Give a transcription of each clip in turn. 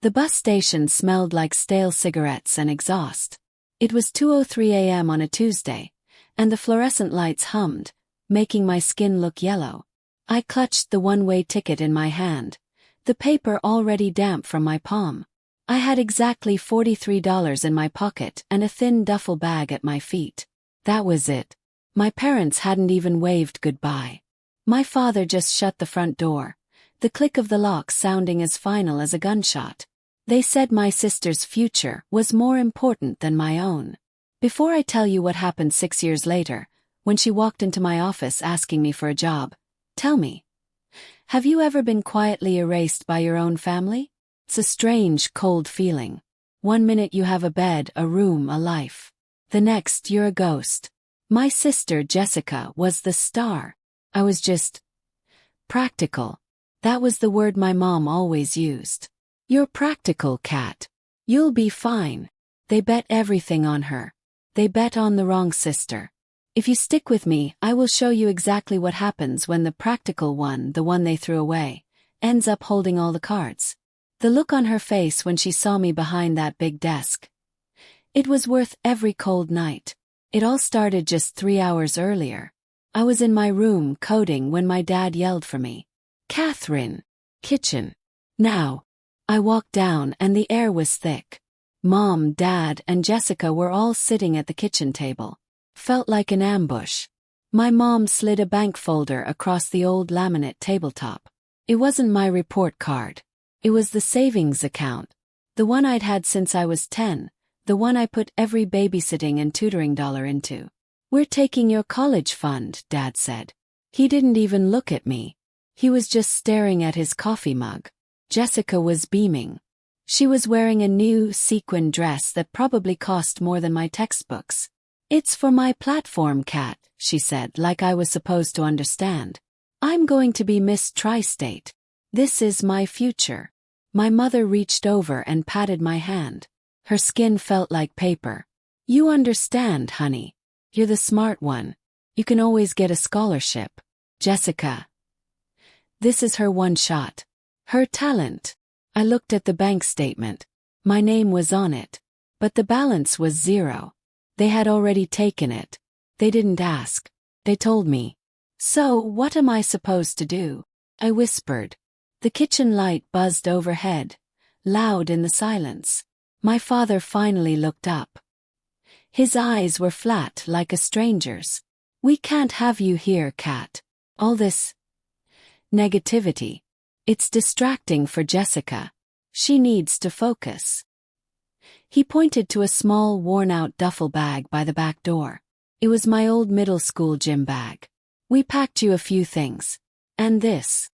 The bus station smelled like stale cigarettes and exhaust. It was 2:03 a.m. on a Tuesday, and the fluorescent lights hummed, making my skin look yellow. I clutched the one-way ticket in my hand, the paper already damp from my palm. I had exactly $43 in my pocket and a thin duffel bag at my feet. That was it. My parents hadn't even waved goodbye. My father just shut the front door, the click of the lock sounding as final as a gunshot. They said my sister's future was more important than my own. Before I tell you what happened 6 years later, when she walked into my office asking me for a job, tell me, have you ever been quietly erased by your own family? It's a strange, cold feeling. 1 minute you have a bed, a room, a life. The next you're a ghost. My sister Jessica was the star. I was just practical. That was the word my mom always used. You're practical, Kat. You'll be fine. They bet everything on her. They bet on the wrong sister. If you stick with me, I will show you exactly what happens when the practical one, the one they threw away, ends up holding all the cards. The look on her face when she saw me behind that big desk. It was worth every cold night. It all started just 3 hours earlier. I was in my room coding when my dad yelled for me. Catherine. Kitchen. Now. I walked down and the air was thick. Mom, Dad, and Jessica were all sitting at the kitchen table. Felt like an ambush. My mom slid a bank folder across the old laminate tabletop. It wasn't my report card. It was the savings account. The one I'd had since I was 10, the one I put every babysitting and tutoring dollar into. We're taking your college fund, Dad said. He didn't even look at me. He was just staring at his coffee mug. Jessica was beaming. She was wearing a new sequin dress that probably cost more than my textbooks. It's for my platform, Kat, she said, like I was supposed to understand. I'm going to be Miss Tri-State. This is my future. My mother reached over and patted my hand. Her skin felt like paper. You understand, honey. You're the smart one. You can always get a scholarship. Jessica. This is her one shot. Her talent. I looked at the bank statement. My name was on it. But the balance was 0. They had already taken it. They didn't ask. They told me. So, what am I supposed to do? I whispered. The kitchen light buzzed overhead, loud in the silence. My father finally looked up. His eyes were flat like a stranger's. We can't have you here, Kat. All this negativity. It's distracting for Jessica. She needs to focus. He pointed to a small, worn-out duffel bag by the back door. It was my old middle school gym bag. We packed you a few things. And this.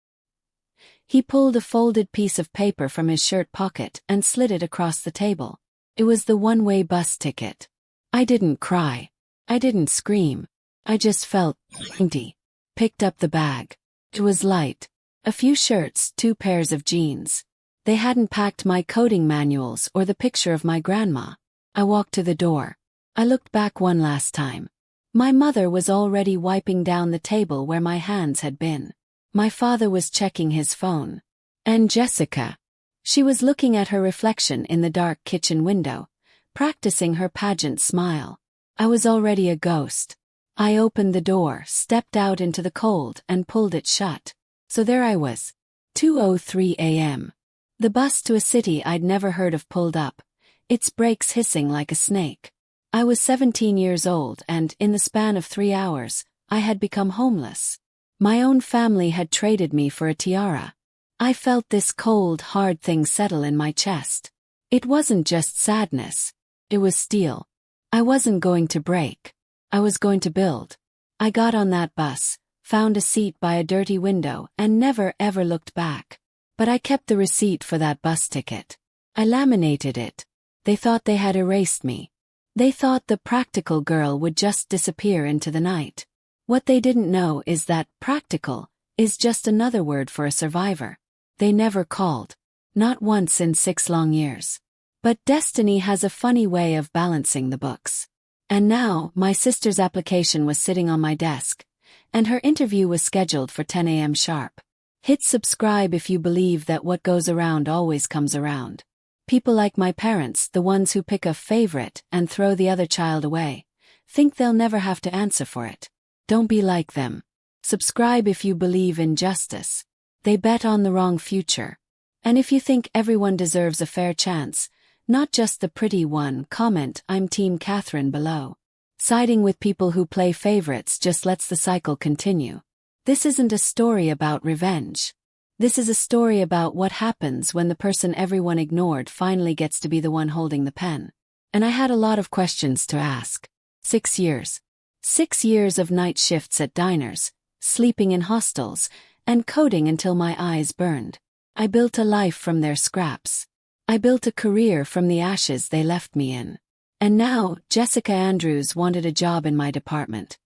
He pulled a folded piece of paper from his shirt pocket and slid it across the table. It was the one-way bus ticket. I didn't cry. I didn't scream. I just felt empty. Picked up the bag. It was light. A few shirts, 2 pairs of jeans. They hadn't packed my coding manuals or the picture of my grandma. I walked to the door. I looked back one last time. My mother was already wiping down the table where my hands had been. My father was checking his phone. And Jessica. She was looking at her reflection in the dark kitchen window, practicing her pageant smile. I was already a ghost. I opened the door, stepped out into the cold, and pulled it shut. So there I was. 2:03 a.m. The bus to a city I'd never heard of pulled up, its brakes hissing like a snake. I was 17 years old and, in the span of 3 hours, I had become homeless. My own family had traded me for a tiara. I felt this cold, hard thing settle in my chest. It wasn't just sadness. It was steel. I wasn't going to break. I was going to build. I got on that bus, found a seat by a dirty window, and never ever looked back. But I kept the receipt for that bus ticket. I laminated it. They thought they had erased me. They thought the practical girl would just disappear into the night. What they didn't know is that practical is just another word for a survivor. They never called. Not once in 6 long years. But destiny has a funny way of balancing the books. And now, my sister's application was sitting on my desk, and her interview was scheduled for 10 a.m. sharp. Hit subscribe if you believe that what goes around always comes around. People like my parents, the ones who pick a favorite and throw the other child away, think they'll never have to answer for it. Don't be like them. Subscribe if you believe in justice. They bet on the wrong future. And if you think everyone deserves a fair chance, not just the pretty one, comment "I'm Team Catherine" below. Siding with people who play favorites just lets the cycle continue. This isn't a story about revenge. This is a story about what happens when the person everyone ignored finally gets to be the one holding the pen. And I had a lot of questions to ask. 6 years. 6 years of night shifts at diners, sleeping in hostels, and coding until my eyes burned. I built a life from their scraps. I built a career from the ashes they left me in. And now, Jessica Andrews wanted a job in my department.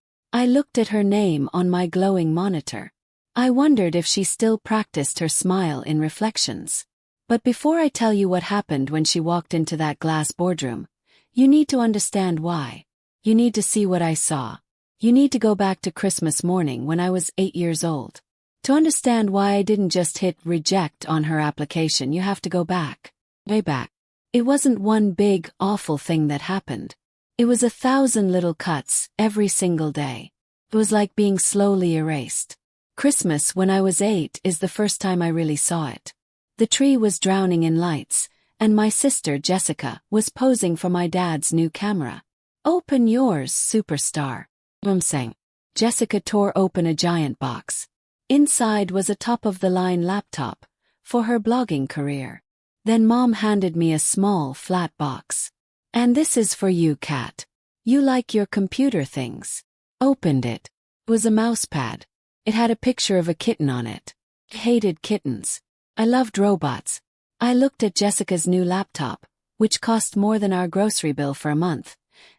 I looked at her name on my glowing monitor. I wondered if she still practiced her smile in reflections. But before I tell you what happened when she walked into that glass boardroom, you need to understand why. You need to see what I saw. You need to go back to Christmas morning when I was 8 years old. To understand why I didn't just hit reject on her application, you have to go back. Way back. It wasn't one big, awful thing that happened. It was 1,000 little cuts, every single day. It was like being slowly erased. Christmas when I was 8 is the first time I really saw it. The tree was drowning in lights, and my sister Jessica was posing for my dad's new camera. "Open yours, superstar," Mom sang. Jessica tore open a giant box. Inside was a top-of-the-line laptop for her blogging career. Then Mom handed me a small, flat box. "And this is for you, Kat. You like your computer things." Opened it. It was a mousepad. It had a picture of a kitten on it. I hated kittens. I loved robots. I looked at Jessica's new laptop, which cost more than our grocery bill for a month,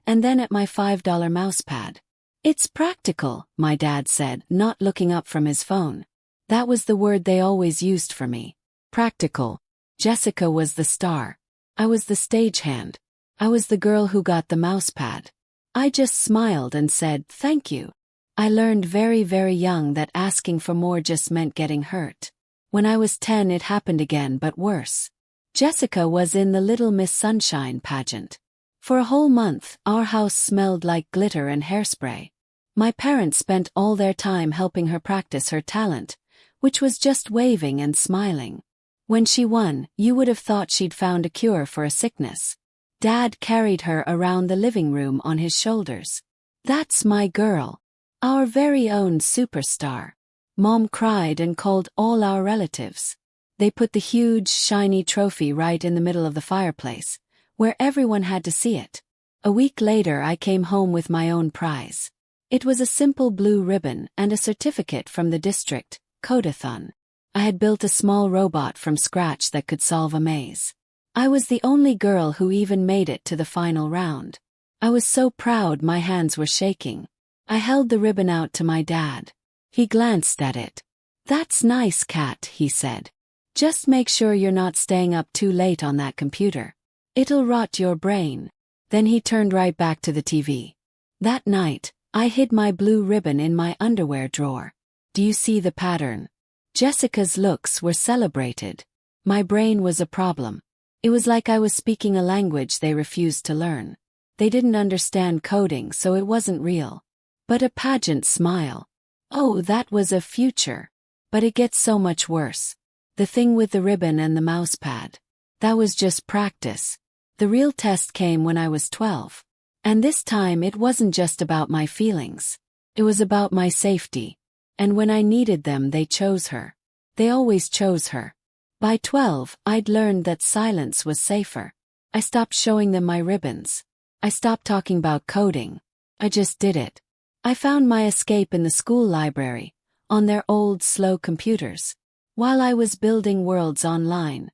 and then at my $5 mousepad. "It's practical," my dad said, not looking up from his phone. That was the word they always used for me. Practical. Jessica was the star. I was the stagehand. I was the girl who got the mousepad. I just smiled and said, "Thank you." I learned very, very young that asking for more just meant getting hurt. When I was 10, it happened again, but worse. Jessica was in the Little Miss Sunshine pageant. For a whole month, our house smelled like glitter and hairspray. My parents spent all their time helping her practice her talent, which was just waving and smiling. When she won, you would have thought she'd found a cure for a sickness. Dad carried her around the living room on his shoulders. "That's my girl. Our very own superstar." Mom cried and called all our relatives. They put the huge, shiny trophy right in the middle of the fireplace, where everyone had to see it. A week later, I came home with my own prize. It was a simple blue ribbon and a certificate from the district codathon. I had built a small robot from scratch that could solve a maze. I was the only girl who even made it to the final round. I was so proud my hands were shaking. I held the ribbon out to my dad. He glanced at it. "That's nice, Kat," he said. "Just make sure you're not staying up too late on that computer. It'll rot your brain." Then he turned right back to the TV. That night, I hid my blue ribbon in my underwear drawer. Do you see the pattern? Jessica's looks were celebrated. My brain was a problem. It was like I was speaking a language they refused to learn. They didn't understand coding, so it wasn't real. But a pageant smile. Oh, that was a future. But it gets so much worse. The thing with the ribbon and the mousepad. That was just practice. The real test came when I was 12. And this time it wasn't just about my feelings. It was about my safety. And when I needed them, they chose her. They always chose her. By 12, I'd learned that silence was safer. I stopped showing them my ribbons. I stopped talking about coding. I just did it. I found my escape in the school library, on their old, slow computers. While I was building worlds online,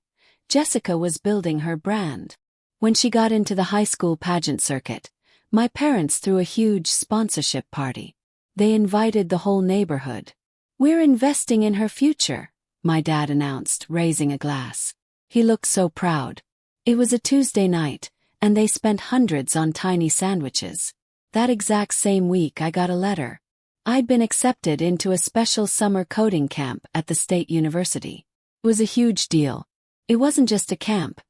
Jessica was building her brand. When she got into the high school pageant circuit, my parents threw a huge sponsorship party. They invited the whole neighborhood. "We're investing in her future," my dad announced, raising a glass. He looked so proud. It was a Tuesday night, and they spent hundreds on tiny sandwiches. That exact same week I got a letter. I'd been accepted into a special summer coding camp at the state university. It was a huge deal. It wasn't just a camp.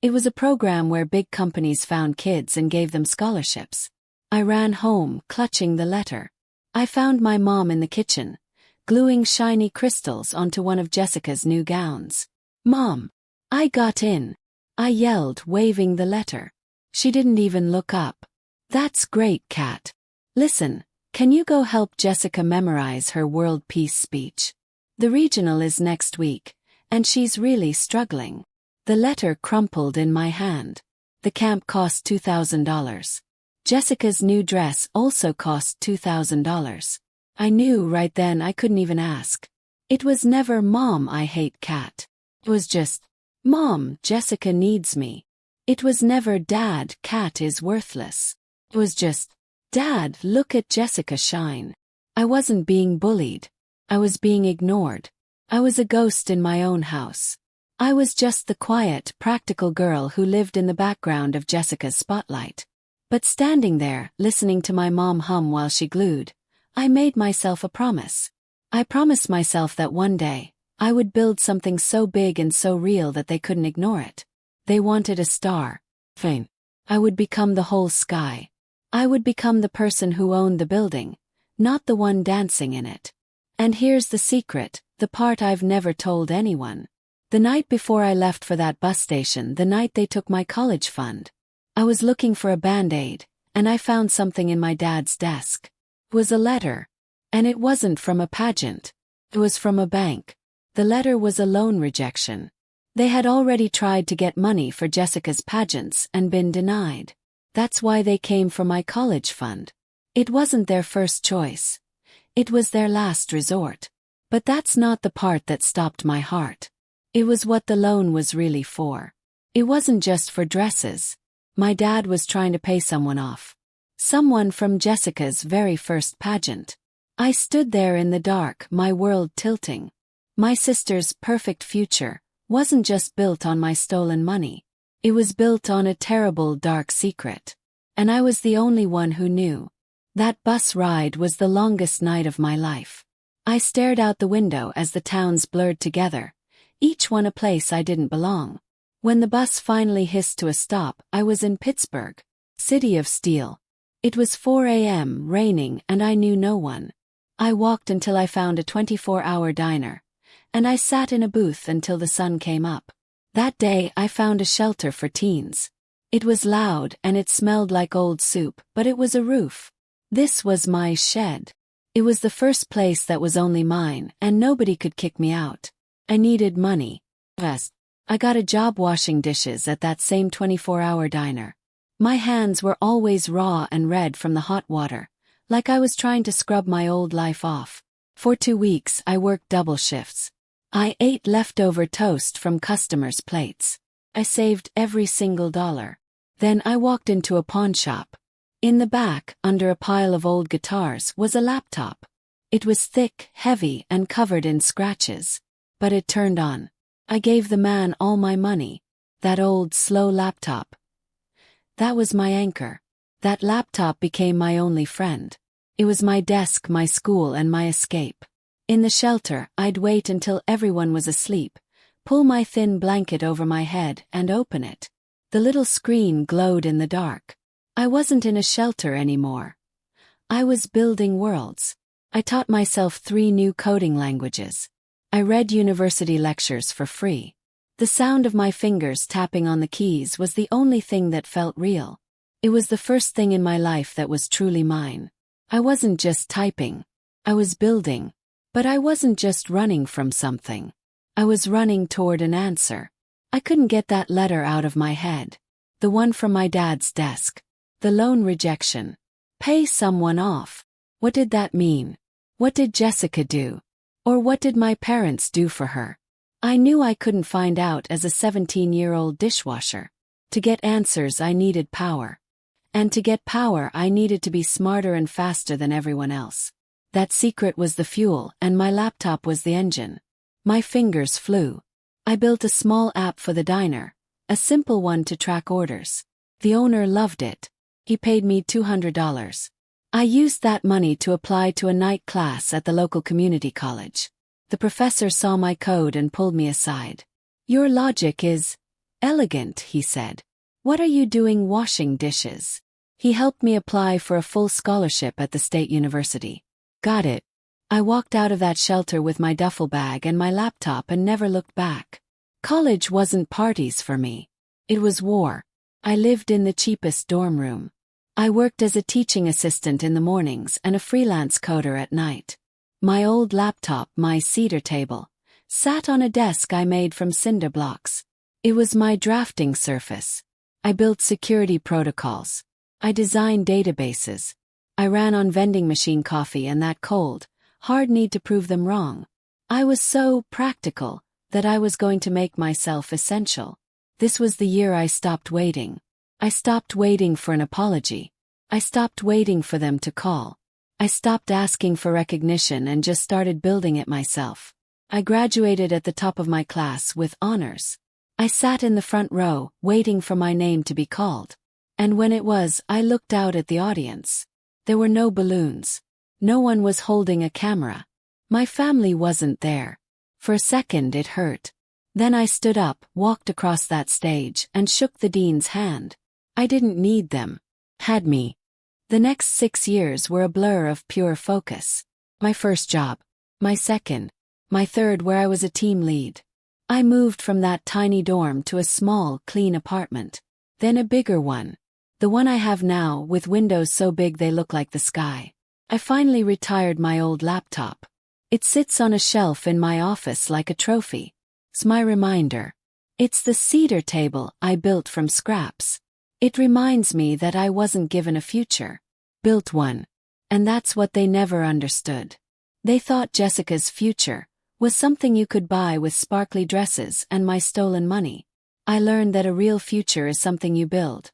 It was a program where big companies found kids and gave them scholarships. I ran home, clutching the letter. I found my mom in the kitchen, gluing shiny crystals onto one of Jessica's new gowns. "Mom!" I got in. I yelled, waving the letter. She didn't even look up. "That's great, Kat. Listen, can you go help Jessica memorize her world peace speech? The regional is next week, and she's really struggling." The letter crumpled in my hand. The camp cost $2,000. Jessica's new dress also cost $2,000. I knew right then I couldn't even ask. It was never "Mom, I hate Kat." It was just, "Mom, Jessica needs me." It was never "Dad, Kat is worthless." It was just, "Dad, look at Jessica shine." I wasn't being bullied. I was being ignored. I was a ghost in my own house. I was just the quiet, practical girl who lived in the background of Jessica's spotlight. But standing there, listening to my mom hum while she glued, I made myself a promise. I promised myself that one day, I would build something so big and so real that they couldn't ignore it. They wanted a star. Fame. I would become the whole sky. I would become the person who owned the building, not the one dancing in it. And here's the secret, the part I've never told anyone. The night before I left for that bus station, the night they took my college fund, I was looking for a Band-Aid, and I found something in my dad's desk. It was a letter. And it wasn't from a pageant. It was from a bank. The letter was a loan rejection. They had already tried to get money for Jessica's pageants and been denied. That's why they came for my college fund. It wasn't their first choice. It was their last resort. But that's not the part that stopped my heart. It was what the loan was really for. It wasn't just for dresses. My dad was trying to pay someone off. Someone from Jessica's very first pageant. I stood there in the dark, my world tilting. My sister's perfect future wasn't just built on my stolen money. It was built on a terrible, dark secret. And I was the only one who knew. That bus ride was the longest night of my life. I stared out the window as the towns blurred together, each one a place I didn't belong. When the bus finally hissed to a stop, I was in Pittsburgh, City of Steel. It was 4 a.m., raining, and I knew no one. I walked until I found a 24-hour diner, and I sat in a booth until the sun came up. That day I found a shelter for teens. It was loud and it smelled like old soup, but it was a roof. This was my shed. It was the first place that was only mine, and nobody could kick me out. I needed money. Yes, I got a job washing dishes at that same 24-hour diner. My hands were always raw and red from the hot water, like I was trying to scrub my old life off. For 2 weeks I worked double shifts. I ate leftover toast from customers' plates. I saved every single dollar. Then I walked into a pawn shop. In the back, under a pile of old guitars, was a laptop. It was thick, heavy, and covered in scratches. But it turned on. I gave the man all my money. That old, slow laptop. That was my anchor. That laptop became my only friend. It was my desk, my school, and my escape. In the shelter, I'd wait until everyone was asleep, pull my thin blanket over my head, and open it. The little screen glowed in the dark. I wasn't in a shelter anymore. I was building worlds. I taught myself 3 new coding languages. I read university lectures for free. The sound of my fingers tapping on the keys was the only thing that felt real. It was the first thing in my life that was truly mine. I wasn't just typing. I was building. But I wasn't just running from something. I was running toward an answer. I couldn't get that letter out of my head. The one from my dad's desk. The loan rejection. Pay someone off. What did that mean? What did Jessica do? Or what did my parents do for her? I knew I couldn't find out as a 17-year-old dishwasher. To get answers I needed power. And to get power I needed to be smarter and faster than everyone else. That secret was the fuel and my laptop was the engine. My fingers flew. I built a small app for the diner, a simple one to track orders. The owner loved it. He paid me $200. I used that money to apply to a night class at the local community college. The professor saw my code and pulled me aside. "Your logic is..." Elegant, he said. What are you doing washing dishes? He helped me apply for a full scholarship at the state university. Got it. I walked out of that shelter with my duffel bag and my laptop and never looked back. College wasn't parties for me. It was war. I lived in the cheapest dorm room. I worked as a teaching assistant in the mornings and a freelance coder at night. My old laptop, my cedar table, sat on a desk I made from cinder blocks. It was my drafting surface. I built security protocols. I designed databases. I ran on vending machine coffee and that cold, hard need to prove them wrong. I was so practical that I was going to make myself essential. This was the year I stopped waiting. I stopped waiting for an apology. I stopped waiting for them to call. I stopped asking for recognition and just started building it myself. I graduated at the top of my class with honors. I sat in the front row, waiting for my name to be called. And when it was, I looked out at the audience. There were no balloons. No one was holding a camera. My family wasn't there. For a second it hurt. Then I stood up, walked across that stage, and shook the dean's hand. I didn't need them. Had me. The next 6 years were a blur of pure focus. My first job. My second. My third, where I was a team lead. I moved from that tiny dorm to a small, clean apartment. Then a bigger one. The one I have now, with windows so big they look like the sky. I finally retired my old laptop. It sits on a shelf in my office like a trophy. It's my reminder. It's the cedar table I built from scraps. It reminds me that I wasn't given a future. Built one. And that's what they never understood. They thought Jessica's future was something you could buy with sparkly dresses and my stolen money. I learned that a real future is something you build.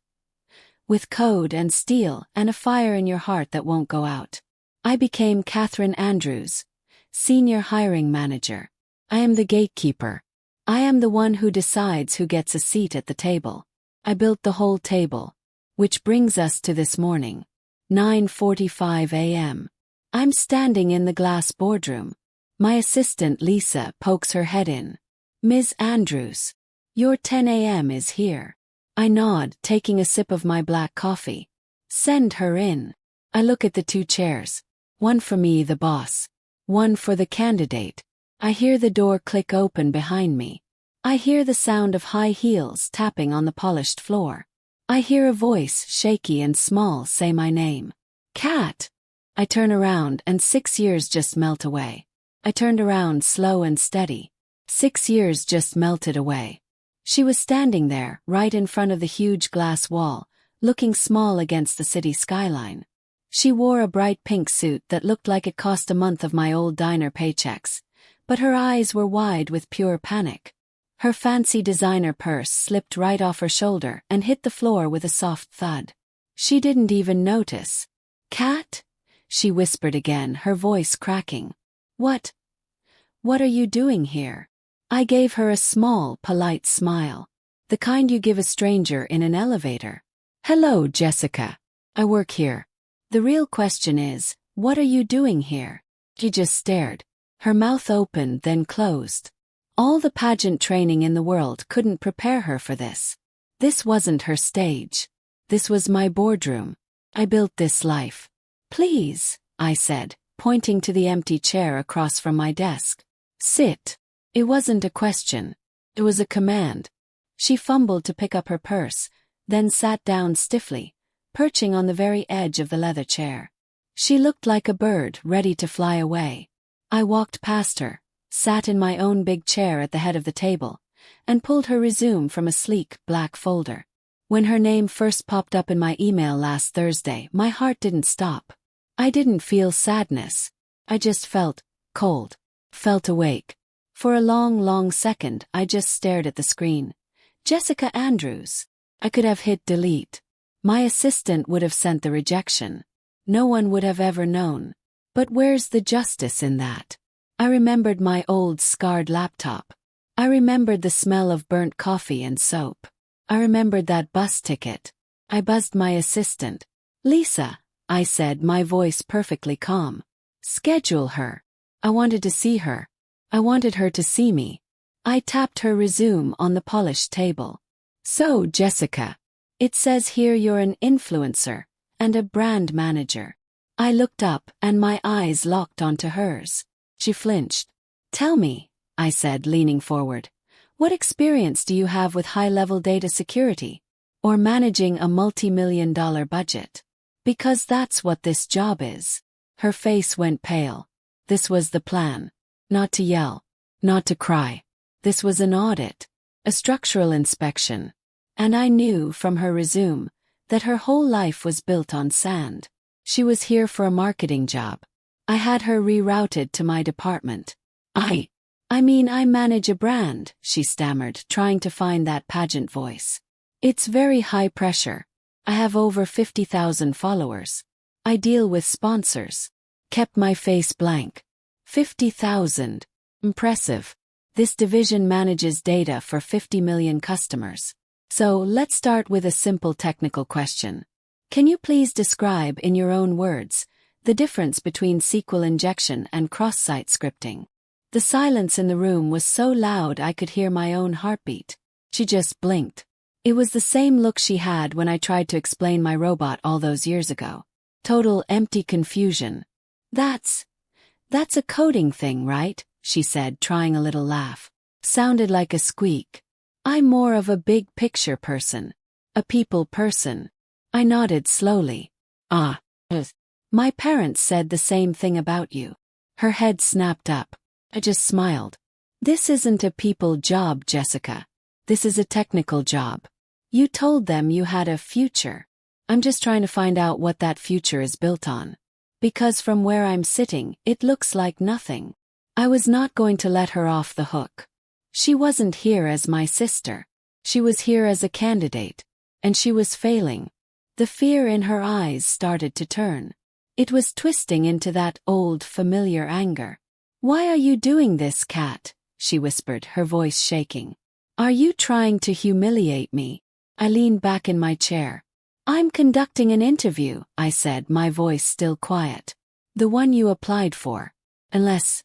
With code and steel and a fire in your heart that won't go out. I became Catherine Andrews, Senior Hiring Manager. I am the gatekeeper. I am the one who decides who gets a seat at the table. I built the whole table. Which brings us to this morning. 9:45 a.m. I'm standing in the glass boardroom. My assistant Lisa pokes her head in. Ms. Andrews, your 10 a.m. is here. I nod, taking a sip of my black coffee. Send her in. I look at the 2 chairs. One for me, the boss. One for the candidate. I hear the door click open behind me. I hear the sound of high heels tapping on the polished floor. I hear a voice, shaky and small, say my name. Kat! I turn around and 6 years just melt away. I turned around slow and steady. 6 years just melted away. She was standing there, right in front of the huge glass wall, looking small against the city skyline. She wore a bright pink suit that looked like it cost a month of my old diner paychecks, but her eyes were wide with pure panic. Her fancy designer purse slipped right off her shoulder and hit the floor with a soft thud. She didn't even notice. Kat? She whispered again, her voice cracking. What are you doing here? I gave her a small, polite smile. The kind you give a stranger in an elevator. Hello, Jessica. I work here. The real question is, what are you doing here? She just stared. Her mouth opened, then closed. All the pageant training in the world couldn't prepare her for this. This wasn't her stage. This was my boardroom. I built this life. Please, I said, pointing to the empty chair across from my desk. Sit. It wasn't a question. It was a command. She fumbled to pick up her purse, then sat down stiffly, perching on the very edge of the leather chair. She looked like a bird ready to fly away. I walked past her, sat in my own big chair at the head of the table, and pulled her resume from a sleek, black folder. When her name first popped up in my email last Thursday, my heart didn't stop. I didn't feel sadness. I just felt cold. Felt awake. For a long, long second, I just stared at the screen. Jessica Andrews. I could have hit delete. My assistant would have sent the rejection. No one would have ever known. But where's the justice in that? I remembered my old scarred laptop. I remembered the smell of burnt coffee and soap. I remembered that bus ticket. I buzzed my assistant. Lisa, I said, my voice perfectly calm. Schedule her. I wanted to see her. I wanted her to see me. I tapped her resume on the polished table. So, Jessica, it says here you're an influencer and a brand manager. I looked up and my eyes locked onto hers. She flinched. Tell me, I said, leaning forward, what experience do you have with high-level data security or managing a multi-million-dollar budget? Because that's what this job is. Her face went pale. This was the plan. Not to yell, not to cry. This was an audit, a structural inspection. And I knew from her resume that her whole life was built on sand. She was here for a marketing job. I had her rerouted to my department. I manage a brand, she stammered, trying to find that pageant voice. It's very high pressure. I have over 50,000 followers. I deal with sponsors. Kept my face blank. 50,000. Impressive. This division manages data for 50 million customers. So let's start with a simple technical question. Can you please describe in your own words the difference between SQL injection and cross-site scripting? The silence in the room was so loud I could hear my own heartbeat. She just blinked. It was the same look she had when I tried to explain my robot all those years ago. Total empty confusion. That's a coding thing, right? She said, trying a little laugh. Sounded like a squeak. I'm more of a big picture person. A people person. I nodded slowly. My parents said the same thing about you. Her head snapped up. I just smiled. This isn't a people job, Jessica. This is a technical job. You told them you had a future. I'm just trying to find out what that future is built on. Because from where I'm sitting, it looks like nothing. I was not going to let her off the hook. She wasn't here as my sister. She was here as a candidate. And she was failing. The fear in her eyes started to turn. It was twisting into that old, familiar anger. Why are you doing this, Kat? She whispered, her voice shaking. Are you trying to humiliate me? I leaned back in my chair. I'm conducting an interview, I said, my voice still quiet. The one you applied for. Unless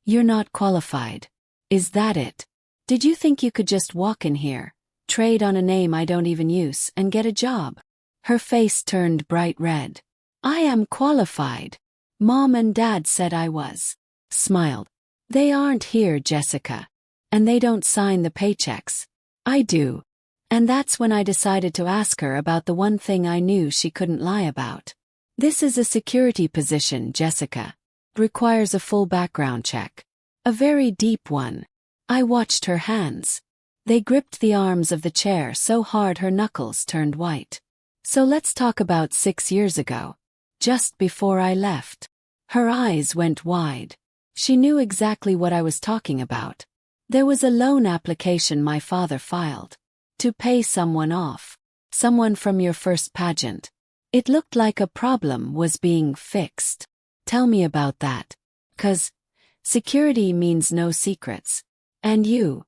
you're not qualified. Is that it? Did you think you could just walk in here, trade on a name I don't even use, and get a job? Her face turned bright red. I am qualified. Mom and Dad said I was. Smiled. They aren't here, Jessica. And they don't sign the paychecks. I do. And that's when I decided to ask her about the one thing I knew she couldn't lie about. This is a security position, Jessica. It requires a full background check. A very deep one. I watched her hands. They gripped the arms of the chair so hard her knuckles turned white. So let's talk about 6 years ago. Just before I left. Her eyes went wide. She knew exactly what I was talking about. There was a loan application my father filed. To pay someone off. Someone from your first pageant. It looked like a problem was being fixed. Tell me about that. 'Cause security means no secrets. And you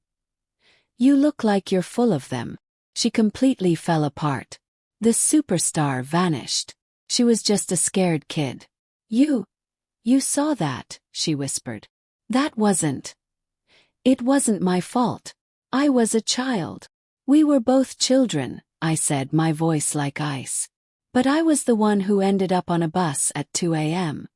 look like you're full of them. She completely fell apart. The superstar vanished. She was just a scared kid. You saw that, she whispered. It wasn't my fault. I was a child. We were both children, I said, my voice like ice. But I was the one who ended up on a bus at 2 a.m.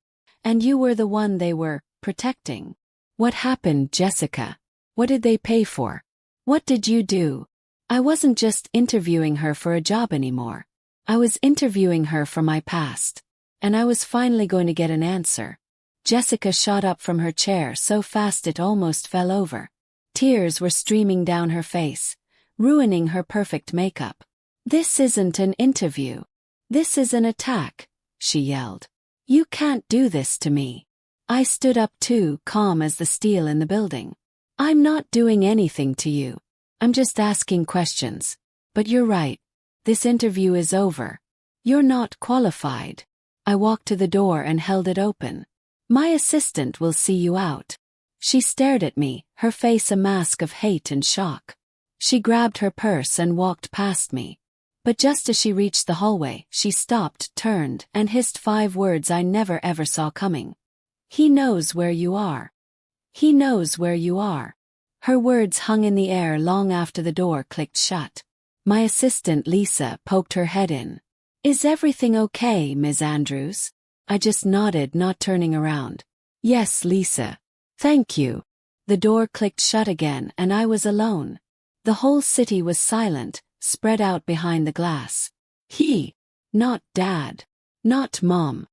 And you were the one they were protecting. What happened, Jessica? What did they pay for? What did you do? I wasn't just interviewing her for a job anymore. I was interviewing her for my past. And I was finally going to get an answer. Jessica shot up from her chair so fast it almost fell over. Tears were streaming down her face, ruining her perfect makeup. This isn't an interview. This is an attack, she yelled. You can't do this to me. I stood up too, calm as the steel in the building. I'm not doing anything to you. I'm just asking questions. But you're right. This interview is over. You're not qualified. I walked to the door and held it open. My assistant will see you out. She stared at me, her face a mask of hate and shock. She grabbed her purse and walked past me. But just as she reached the hallway, she stopped, turned, and hissed 5 words I never ever saw coming. He knows where you are. He knows where you are. Her words hung in the air long after the door clicked shut. My assistant Lisa poked her head in. "Is everything okay, Ms. Andrews?" I just nodded, not turning around. "Yes, Lisa. Thank you." The door clicked shut again and I was alone. The whole city was silent, spread out behind the glass. Not Dad. Not Mom.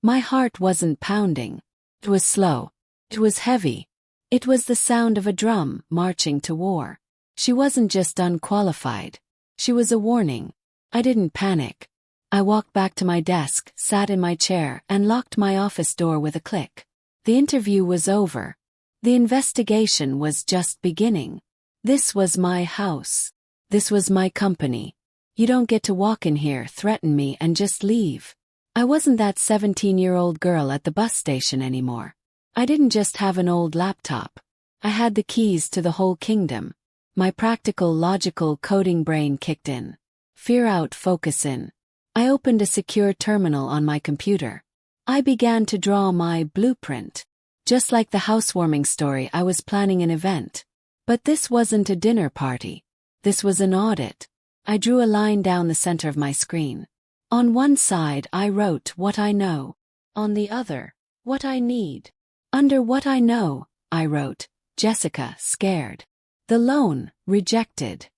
My heart wasn't pounding. It was slow. It was heavy. It was the sound of a drum marching to war. She wasn't just unqualified. She was a warning. I didn't panic. I walked back to my desk, sat in my chair, and locked my office door with a click. The interview was over. The investigation was just beginning. This was my house. This was my company. You don't get to walk in here, threaten me, and just leave. I wasn't that 17-year-old girl at the bus station anymore. I didn't just have an old laptop. I had the keys to the whole kingdom. My practical, logical, coding brain kicked in. Fear out, focus in. I opened a secure terminal on my computer. I began to draw my blueprint. Just like the housewarming story, I was planning an event. But this wasn't a dinner party. This was an audit. I drew a line down the center of my screen. On one side, I wrote what I know. On the other, what I need. Under what I know, I wrote, Jessica, scared. The loan, rejected.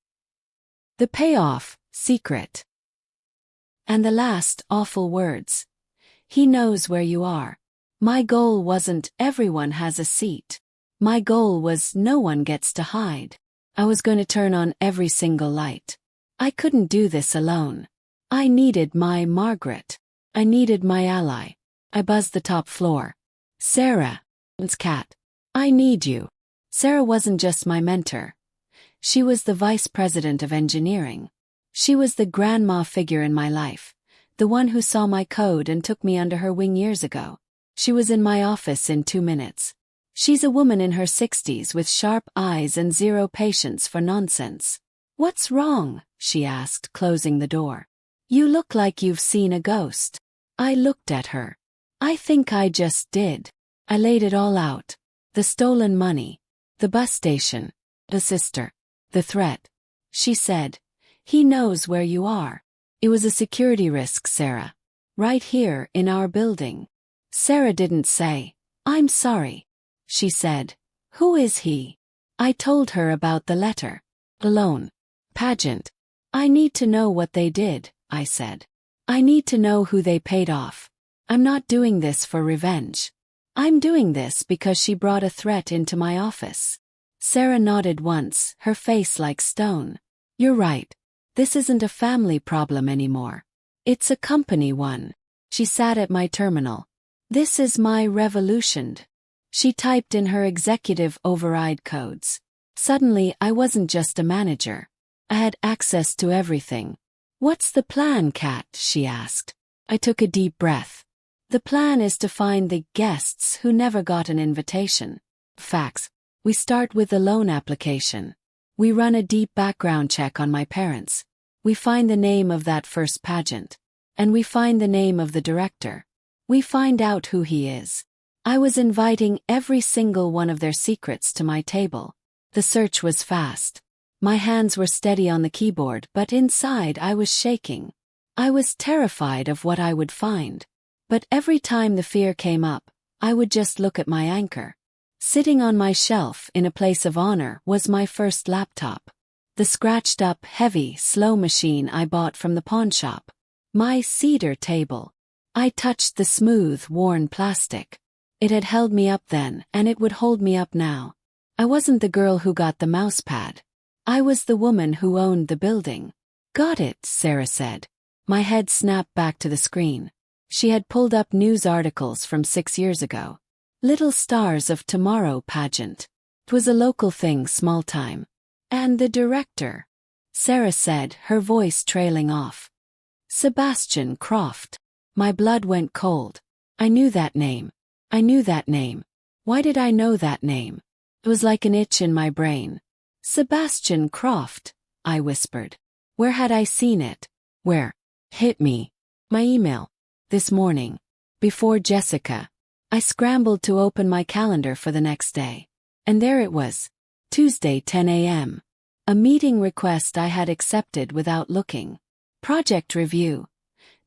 The payoff, secret. And the last, awful words. He knows where you are. My goal wasn't everyone has a seat. My goal was no one gets to hide. I was going to turn on every single light. I couldn't do this alone. I needed my Margaret. I needed my ally. I buzzed the top floor. "Sarah, it's Kat. I need you." Sarah wasn't just my mentor. She was the vice president of engineering. She was the grandma figure in my life, the one who saw my code and took me under her wing years ago. She was in my office in 2 minutes. She's a woman in her 60s with sharp eyes and zero patience for nonsense. "What's wrong?" she asked, closing the door. "You look like you've seen a ghost." I looked at her. I think I just did. I laid it all out. The stolen money. The bus station. The sister. The threat. She said, "He knows where you are." It was a security risk, Sarah. Right here, in our building. Sarah didn't say, "I'm sorry." She said, "Who is he?" I told her about the letter. The loan. Pageant. "I need to know what they did," I said. "I need to know who they paid off. I'm not doing this for revenge. I'm doing this because she brought a threat into my office." Sarah nodded once, her face like stone. "You're right. This isn't a family problem anymore. It's a company one." She sat at my terminal. "This is my revolution." She typed in her executive override codes. Suddenly, I wasn't just a manager. I had access to everything. "What's the plan, Kat?" she asked. I took a deep breath. "The plan is to find the guests who never got an invitation." Facts. We start with the loan application. We run a deep background check on my parents. We find the name of that first pageant. And we find the name of the director. We find out who he is. I was inviting every single one of their secrets to my table. The search was fast. My hands were steady on the keyboard, but inside I was shaking. I was terrified of what I would find. But every time the fear came up, I would just look at my anchor. Sitting on my shelf in a place of honor was my first laptop. The scratched-up, heavy, slow machine I bought from the pawn shop. My cedar table. I touched the smooth, worn plastic. It had held me up then, and it would hold me up now. I wasn't the girl who got the mousepad. I was the woman who owned the building. "Got it," Sarah said. My head snapped back to the screen. She had pulled up news articles from 6 years ago. Little Stars of Tomorrow pageant. It was a local thing, small time. "And the director," Sarah said, her voice trailing off. "Sebastian Croft." My blood went cold. I knew that name. I knew that name. Why did I know that name? It was like an itch in my brain. "Sebastian Croft," I whispered. Where had I seen it? Where? Hit me. My email. This morning. Before Jessica. I scrambled to open my calendar for the next day. And there it was. Tuesday 10 a.m. A meeting request I had accepted without looking. Project review.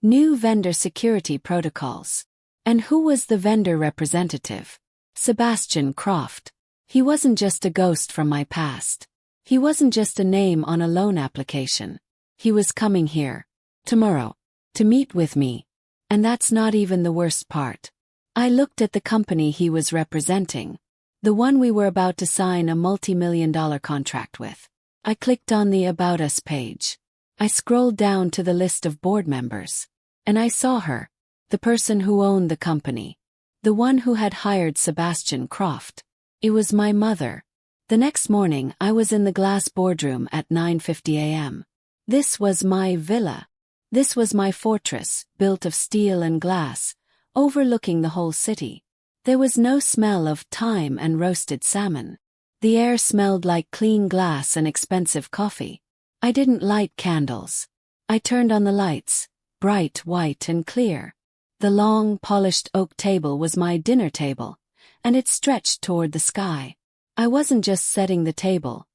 New vendor security protocols. And who was the vendor representative? Sebastian Croft. He wasn't just a ghost from my past. He wasn't just a name on a loan application. He was coming here. Tomorrow. To meet with me. And that's not even the worst part. I looked at the company he was representing. The one we were about to sign a multi-million-dollar contract with. I clicked on the About Us page. I scrolled down to the list of board members. And I saw her. The person who owned the company. The one who had hired Sebastian Croft. It was my mother. The next morning I was in the glass boardroom at 9:50 a.m. This was my villa. This was my fortress, built of steel and glass, overlooking the whole city. There was no smell of thyme and roasted salmon. The air smelled like clean glass and expensive coffee. I didn't light candles. I turned on the lights, bright white and clear. The long, polished oak table was my dinner table, and it stretched toward the sky. I wasn't just setting the table.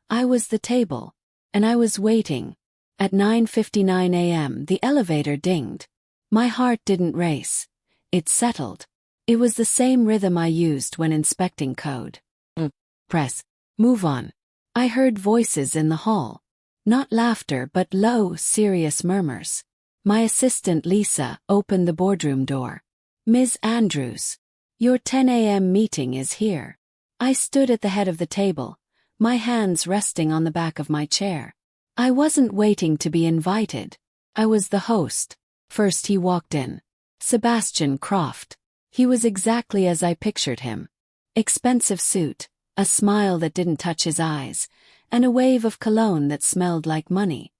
I was the table, and I was waiting. At 9:59 a.m. the elevator dinged. My heart didn't race. It settled. It was the same rhythm I used when inspecting code. Press. Move on. I heard voices in the hall. Not laughter but low, serious murmurs. My assistant Lisa opened the boardroom door. Ms. Andrews. Your 10 a.m. meeting is here. I stood at the head of the table, my hands resting on the back of my chair. I wasn't waiting to be invited. I was the host. First he walked in. Sebastian Croft. He was exactly as I pictured him. Expensive suit, a smile that didn't touch his eyes, and a wave of cologne that smelled like money.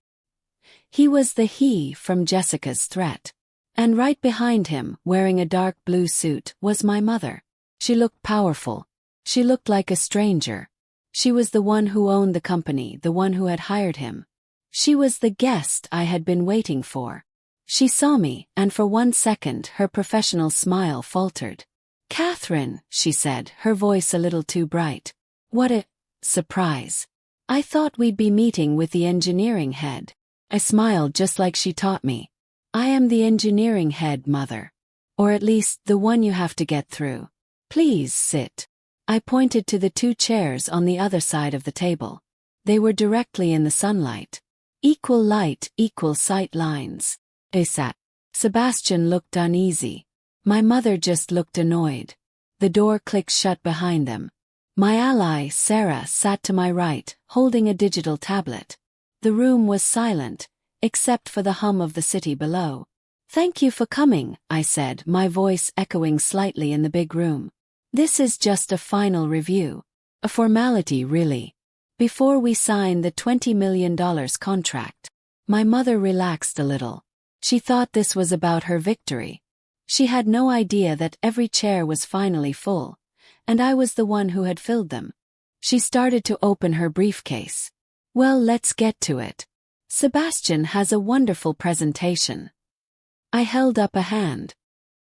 He was the he from Jessica's Threat. And right behind him, wearing a dark blue suit, was my mother. She looked powerful. She looked like a stranger. She was the one who owned the company, the one who had hired him. She was the guest I had been waiting for. She saw me, and for 1 second her professional smile faltered. "Catherine," she said, her voice a little too bright. "What a surprise. I thought we'd be meeting with the engineering head." I smiled just like she taught me. "I am the engineering head, Mother. Or at least the one you have to get through. Please sit." I pointed to the 2 chairs on the other side of the table. They were directly in the sunlight. Equal light, equal sight lines. I sat. Sebastian looked uneasy. My mother just looked annoyed. The door clicked shut behind them. My ally, Sarah, sat to my right, holding a digital tablet. The room was silent, except for the hum of the city below. "Thank you for coming," I said, my voice echoing slightly in the big room. "This is just a final review. A formality, really. Before we sign the $20 million contract." My mother relaxed a little. She thought this was about her victory. She had no idea that every chair was finally full, and I was the one who had filled them. She started to open her briefcase. "Well, let's get to it. Sebastian has a wonderful presentation." I held up a hand.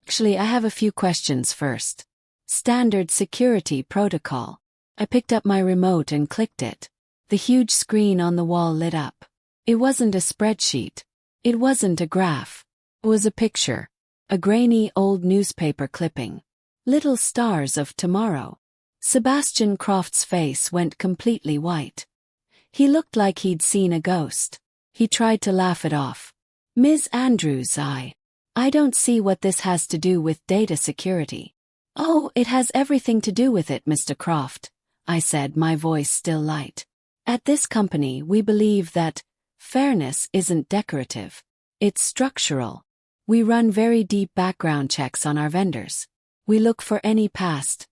"Actually, I have a few questions first. Standard security protocol." I picked up my remote and clicked it. The huge screen on the wall lit up. It wasn't a spreadsheet. It wasn't a graph. It was a picture. A grainy old newspaper clipping. Little stars of tomorrow. Sebastian Croft's face went completely white. He looked like he'd seen a ghost. He tried to laugh it off. "Ms. Andrews, I don't see what this has to do with data security." "Oh, it has everything to do with it, Mr. Croft," I said, my voice still light. "At this company we believe that fairness isn't decorative. It's structural. We run very deep background checks on our vendors. We look for any past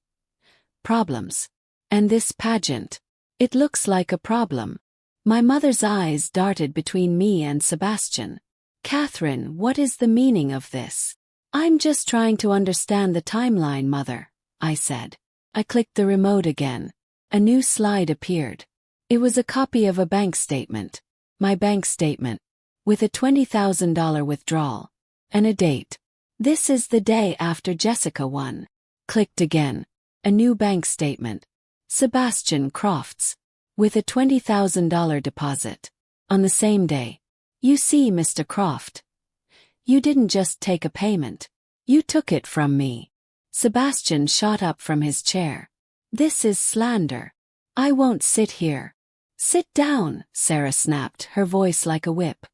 problems. And this pageant, it looks like a problem." My mother's eyes darted between me and Sebastian. "Catherine, what is the meaning of this?" "I'm just trying to understand the timeline, Mother," I said. I clicked the remote again. A new slide appeared. It was a copy of a bank statement. My bank statement. With a $20,000 withdrawal. And a date. "This is the day after Jessica won." Clicked again. A new bank statement. Sebastian Crofts. With a $20,000 deposit. On the same day. You see, Mr. Croft. You didn't just take a payment. You took it from me. Sebastian shot up from his chair. This is slander. I won't sit here. Sit down, Sarah snapped, her voice like a whip.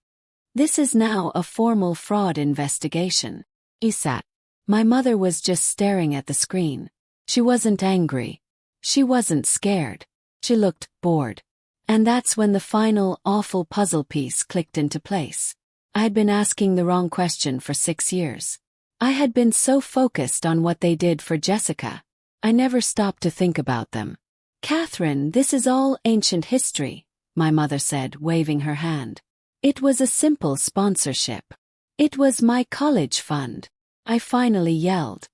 This is now a formal fraud investigation. He sat. My mother was just staring at the screen. She wasn't angry. She wasn't scared. She looked bored. And that's when the final, awful puzzle piece clicked into place. I had been asking the wrong question for 6 years. I had been so focused on what they did for Jessica. I never stopped to think about them. Catherine, this is all ancient history, my mother said, waving her hand. It was a simple sponsorship. It was my college fund. I finally yelled.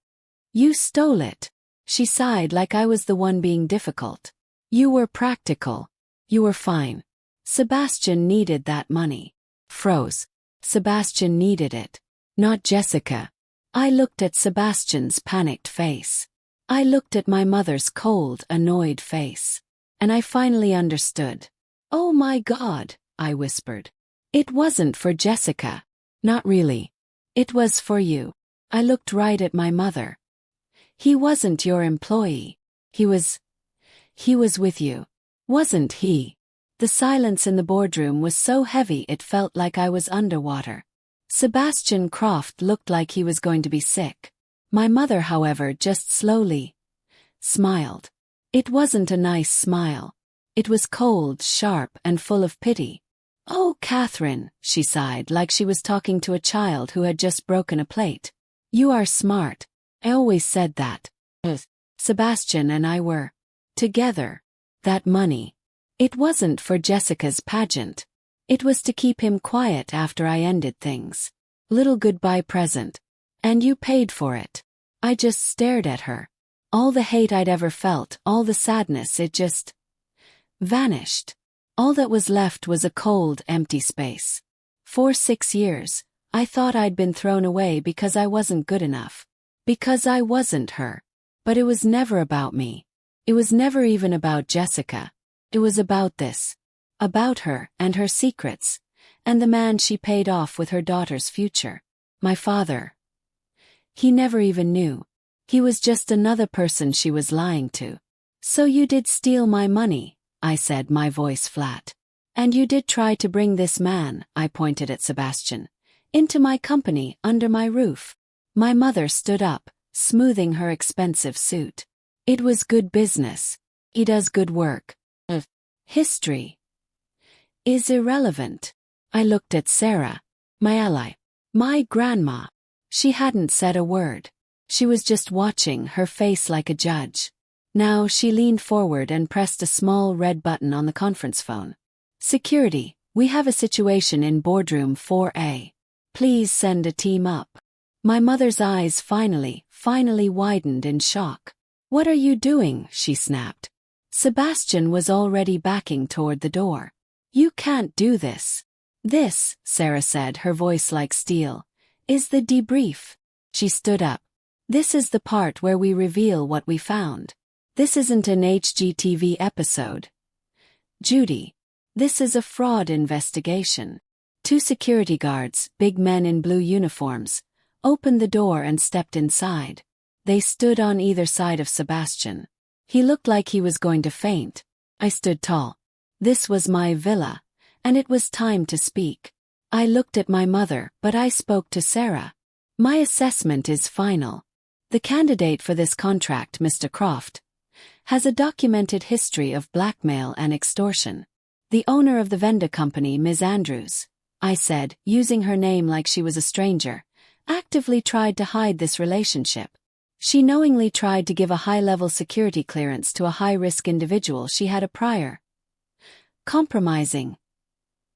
You stole it. She sighed like I was the one being difficult. You were practical. You were fine. Sebastian needed that money. Froze. Sebastian needed it. Not Jessica. I looked at Sebastian's panicked face. I looked at my mother's cold, annoyed face. And I finally understood. Oh my God, I whispered. It wasn't for Jessica. Not really. It was for you. I looked right at my mother. He wasn't your employee. He was with you. Wasn't he? The silence in the boardroom was so heavy it felt like I was underwater. Sebastian Croft looked like he was going to be sick. My mother, however, just slowly smiled. It wasn't a nice smile. It was cold, sharp, and full of pity. Oh, Catherine, she sighed like she was talking to a child who had just broken a plate. You are smart. I always said that. Sebastian and I were together. That money. It wasn't for Jessica's pageant. It was to keep him quiet after I ended things. Little goodbye present. And you paid for it. I just stared at her. All the hate I'd ever felt, all the sadness, it just vanished. All that was left was a cold, empty space. For 6 years, I thought I'd been thrown away because I wasn't good enough. Because I wasn't her. But it was never about me. It was never even about Jessica. It was about this. About her and her secrets, and the man she paid off with her daughter's future. My father. He never even knew. He was just another person she was lying to. So you did steal my money, I said, my voice flat. And you did try to bring this man, I pointed at Sebastian, into my company, under my roof. My mother stood up, smoothing her expensive suit. It was good business. He does good work. History is irrelevant. I looked at Sarah, my ally, my grandma. She hadn't said a word. She was just watching, her face like a judge. Now she leaned forward and pressed a small red button on the conference phone. Security, we have a situation in boardroom 4A. Please send a team up. My mother's eyes finally widened in shock. What are you doing? She snapped. Sebastian was already backing toward the door. You can't do this. This, Sarah said, her voice like steel, is the debrief. She stood up. This is the part where we reveal what we found. This isn't an HGTV episode. Judy. This is a fraud investigation. 2 security guards, big men in blue uniforms, opened the door and stepped inside. They stood on either side of Sebastian. He looked like he was going to faint. I stood tall. This was my villa, and it was time to speak. I looked at my mother, but I spoke to Sarah. My assessment is final. The candidate for this contract, Mr. Croft, has a documented history of blackmail and extortion. The owner of the vendor company, Ms. Andrews, I said, using her name like she was a stranger, actively tried to hide this relationship. She knowingly tried to give a high-level security clearance to a high-risk individual she had a prior, compromising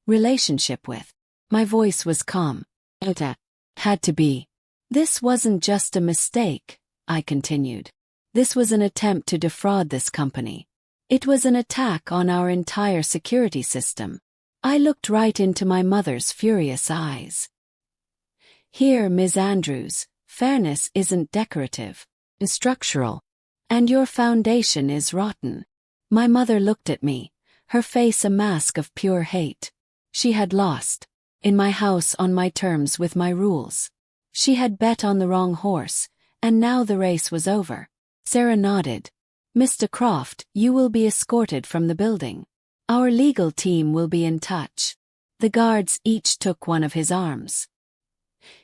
relationship with. My voice was calm. It had to be. This wasn't just a mistake, I continued. This was an attempt to defraud this company. It was an attack on our entire security system. I looked right into my mother's furious eyes. Here, Ms. Andrews, fairness isn't decorative, it's structural. And your foundation is rotten. My mother looked at me, her face a mask of pure hate. She had lost. In my house on my terms with my rules. She had bet on the wrong horse, and now the race was over. Sarah nodded. Mr. Croft, you will be escorted from the building. Our legal team will be in touch. The guards each took one of his arms.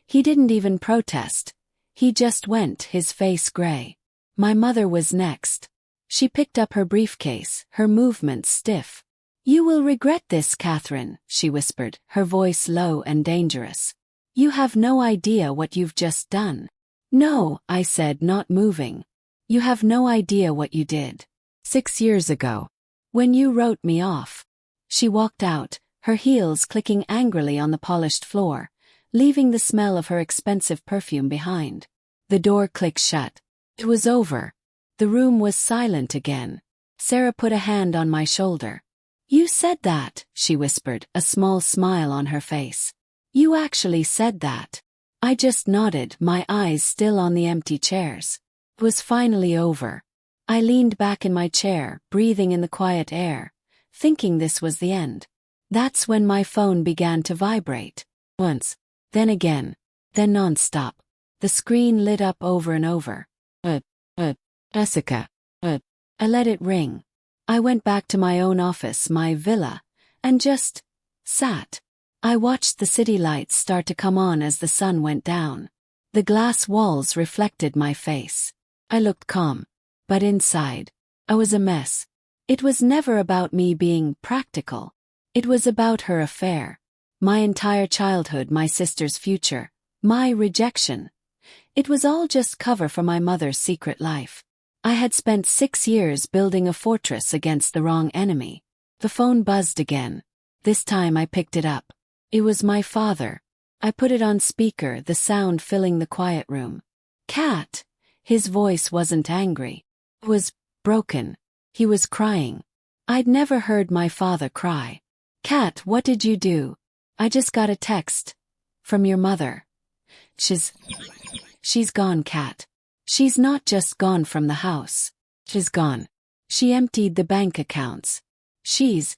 He didn't even protest. He just went, his face gray. My mother was next. She picked up her briefcase, her movements stiff. You will regret this, Catherine, she whispered, her voice low and dangerous. You have no idea what you've just done. No, I said, not moving. You have no idea what you did. 6 years ago. When you wrote me off. She walked out, her heels clicking angrily on the polished floor, leaving the smell of her expensive perfume behind. The door clicked shut. It was over. The room was silent again. Sarah put a hand on my shoulder. You said that, she whispered, a small smile on her face. You actually said that. I just nodded, my eyes still on the empty chairs. It was finally over. I leaned back in my chair, breathing in the quiet air, thinking this was the end. That's when my phone began to vibrate. Once, then again, then non-stop. The screen lit up over and over. Jessica. I let it ring. I went back to my own office, my villa, and just sat. I watched the city lights start to come on as the sun went down. The glass walls reflected my face. I looked calm, but inside, I was a mess. It was never about me being practical. It was about her affair. My entire childhood, my sister's future, my rejection. It was all just cover for my mother's secret life. I had spent 6 years building a fortress against the wrong enemy. The phone buzzed again. This time I picked it up. It was my father. I put it on speaker, the sound filling the quiet room. Cat. His voice wasn't angry. It was broken. He was crying. I'd never heard my father cry. Cat, what did you do? I just got a text. From your mother. She's gone, Cat. She's not just gone from the house. She's gone. She emptied the bank accounts. She's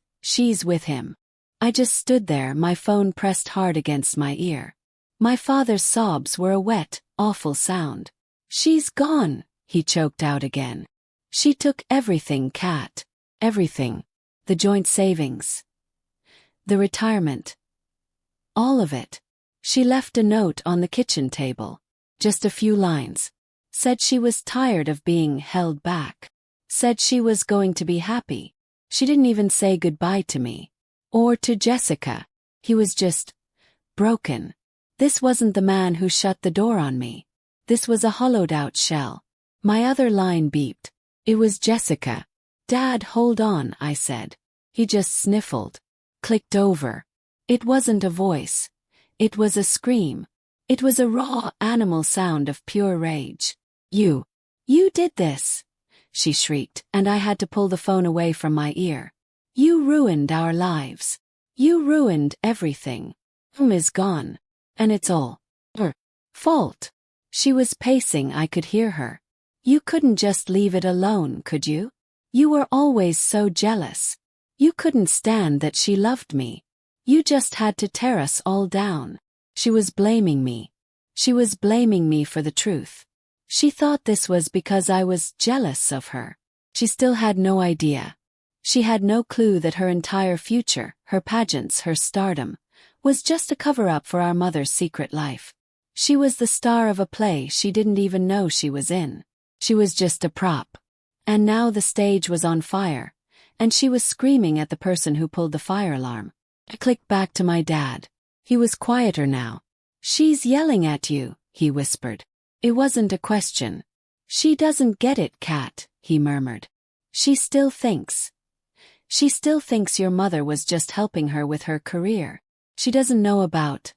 with him. I just stood there, my phone pressed hard against my ear. My father's sobs were a wet, awful sound. She's gone, he choked out again. She took everything, Cat. Everything. The joint savings. The retirement. All of it. She left a note on the kitchen table. Just a few lines. Said she was tired of being held back. Said she was going to be happy. She didn't even say goodbye to me. Or to Jessica. He was just broken. This wasn't the man who shut the door on me. This was a hollowed-out shell. My other line beeped. It was Jessica. Dad, hold on, I said. He just sniffled. Clicked over. It wasn't a voice. It was a scream. It was a raw, animal sound of pure rage. You did this, she shrieked, and I had to pull the phone away from my ear. You ruined our lives. You ruined everything. Is gone. And it's all her fault. She was pacing, I could hear her. You couldn't just leave it alone, could you? You were always so jealous. You couldn't stand that she loved me. You just had to tear us all down. She was blaming me. She was blaming me for the truth. She thought this was because I was jealous of her. She still had no idea. She had no clue that her entire future, her pageants, her stardom, was just a cover-up for our mother's secret life. She was the star of a play she didn't even know she was in. She was just a prop. And now the stage was on fire, and she was screaming at the person who pulled the fire alarm. I clicked back to my dad. He was quieter now. She's yelling at you, he whispered. It wasn't a question. She doesn't get it, Cat, he murmured. She still thinks your mother was just helping her with her career. She doesn't know about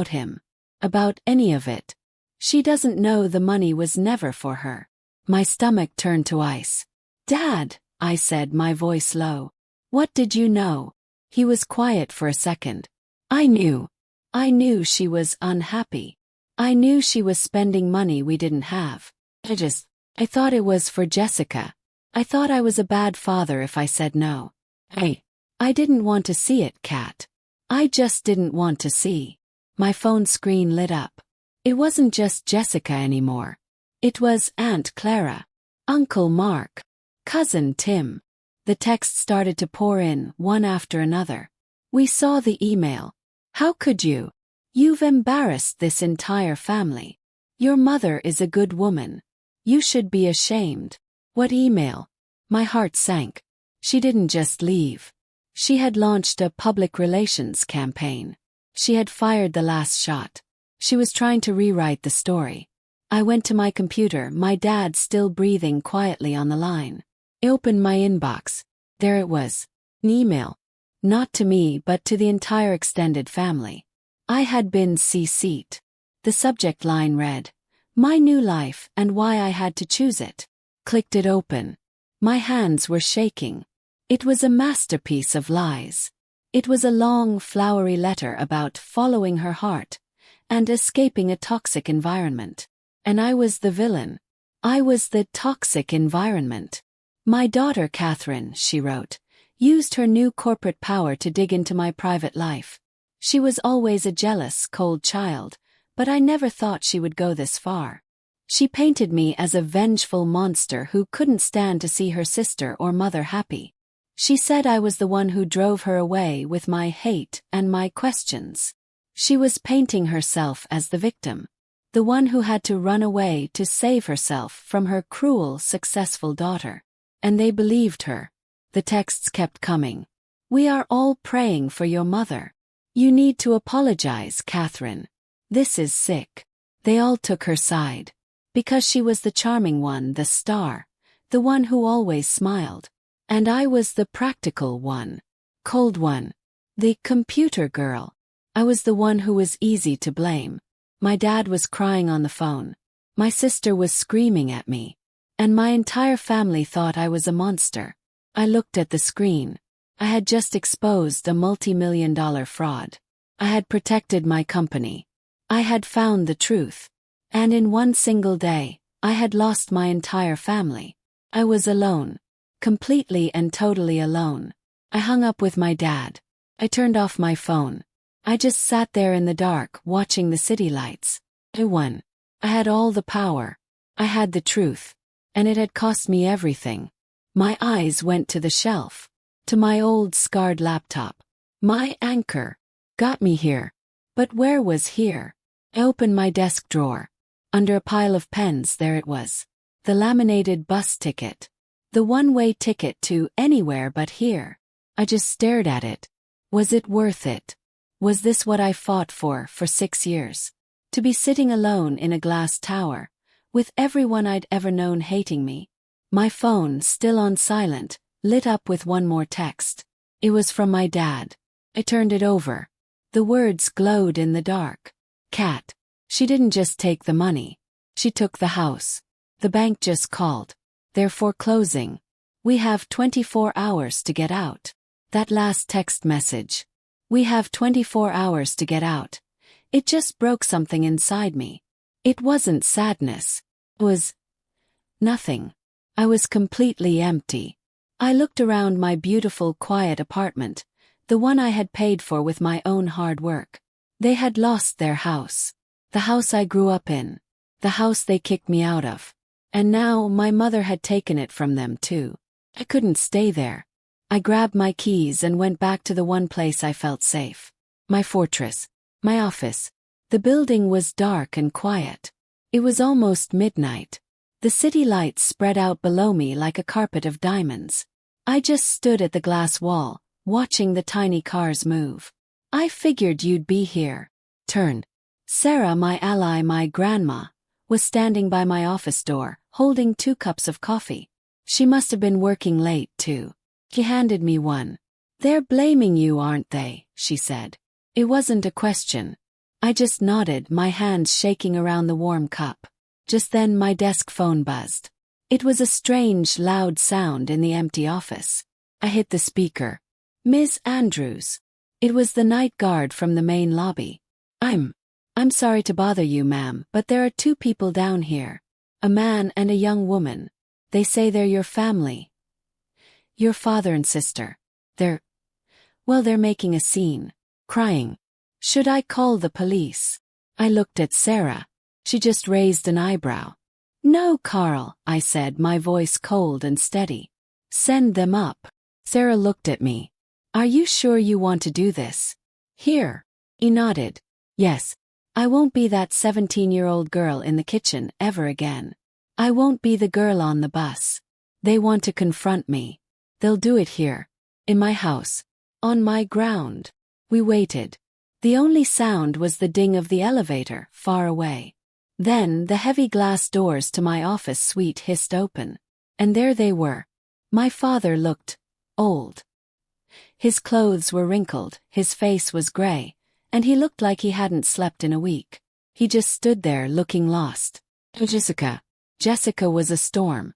him. About any of it. She doesn't know the money was never for her. My stomach turned to ice. Dad, I said, my voice low. What did you know? He was quiet for a second. I knew. I knew she was unhappy. I knew she was spending money we didn't have. I thought it was for Jessica. I thought I was a bad father if I said no. I didn't want to see it, Kat. I just didn't want to see. My phone screen lit up. It wasn't just Jessica anymore. It was Aunt Clara, Uncle Mark, Cousin Tim. The texts started to pour in, one after another. We saw the email. How could you? You've embarrassed this entire family. Your mother is a good woman. You should be ashamed. What email? My heart sank. She didn't just leave. She had launched a public relations campaign. She had fired the last shot. She was trying to rewrite the story. I went to my computer, my dad still breathing quietly on the line. I opened my inbox. There it was. An email. Not to me but to the entire extended family. I had been CC'd. The subject line read, "My new life and why I had to choose it." Clicked it open. My hands were shaking. It was a masterpiece of lies. It was a long, flowery letter about following her heart and escaping a toxic environment. And I was the villain. I was the toxic environment. My daughter Catherine, she wrote, used her new corporate power to dig into my private life. She was always a jealous, cold child, but I never thought she would go this far. She painted me as a vengeful monster who couldn't stand to see her sister or mother happy. She said I was the one who drove her away with my hate and my questions. She was painting herself as the victim, the one who had to run away to save herself from her cruel, successful daughter. And they believed her. The texts kept coming. "We are all praying for your mother. You need to apologize, Catherine. This is sick." They all took her side. Because she was the charming one, the star, the one who always smiled. And I was the practical one, cold one, the computer girl. I was the one who was easy to blame. My dad was crying on the phone. My sister was screaming at me. And my entire family thought I was a monster. I looked at the screen. I had just exposed a multi-million-dollar fraud. I had protected my company. I had found the truth. And in one single day, I had lost my entire family. I was alone. Completely and totally alone. I hung up with my dad. I turned off my phone. I just sat there in the dark, watching the city lights. I won. I had all the power. I had the truth. And it had cost me everything. My eyes went to the shelf. To my old scarred laptop. My anchor. Got me here. But where was here? I opened my desk drawer. Under a pile of pens, there it was. The laminated bus ticket. The one-way ticket to anywhere but here. I just stared at it. Was it worth it? Was this what I fought for 6 years? To be sitting alone in a glass tower, with everyone I'd ever known hating me. My phone, still on silent, lit up with one more text. It was from my dad. I turned it over. The words glowed in the dark. "Kat. She didn't just take the money. She took the house. The bank just called. They're foreclosing. We have 24 hours to get out." That last text message. "We have 24 hours to get out." It just broke something inside me. It wasn't sadness. It was nothing. I was completely empty. I looked around my beautiful, quiet apartment, the one I had paid for with my own hard work. They had lost their house. The house I grew up in. The house they kicked me out of. And now my mother had taken it from them too. I couldn't stay there. I grabbed my keys and went back to the one place I felt safe. My fortress. My office. The building was dark and quiet. It was almost midnight. The city lights spread out below me like a carpet of diamonds. I just stood at the glass wall, watching the tiny cars move. "I figured you'd be here." Turn. Sarah, my ally, my grandma, was standing by my office door, holding 2 cups of coffee. She must have been working late, too. She handed me one. "They're blaming you, aren't they?" she said. It wasn't a question. I just nodded, my hands shaking around the warm cup. Just then my desk phone buzzed. It was a strange, loud sound in the empty office. I hit the speaker. "Ms. Andrews." It was the night guard from the main lobby. I'm sorry to bother you, ma'am, but there are 2 people down here. A man and a young woman. They say they're your family. Your father and sister. They're making a scene. Crying. Should I call the police? I looked at Sarah. She just raised an eyebrow. No, Carl, I said, my voice cold and steady. Send them up. Sarah looked at me. Are you sure you want to do this? Here. He nodded. Yes. I won't be that 17-year-old girl in the kitchen ever again. I won't be the girl on the bus. They want to confront me. They'll do it here. In my house. On my ground. We waited. The only sound was the ding of the elevator, far away. Then the heavy glass doors to my office suite hissed open. And there they were. My father looked old. His clothes were wrinkled, his face was gray, and he looked like he hadn't slept in a week. He just stood there looking lost. Jessica. Jessica was a storm.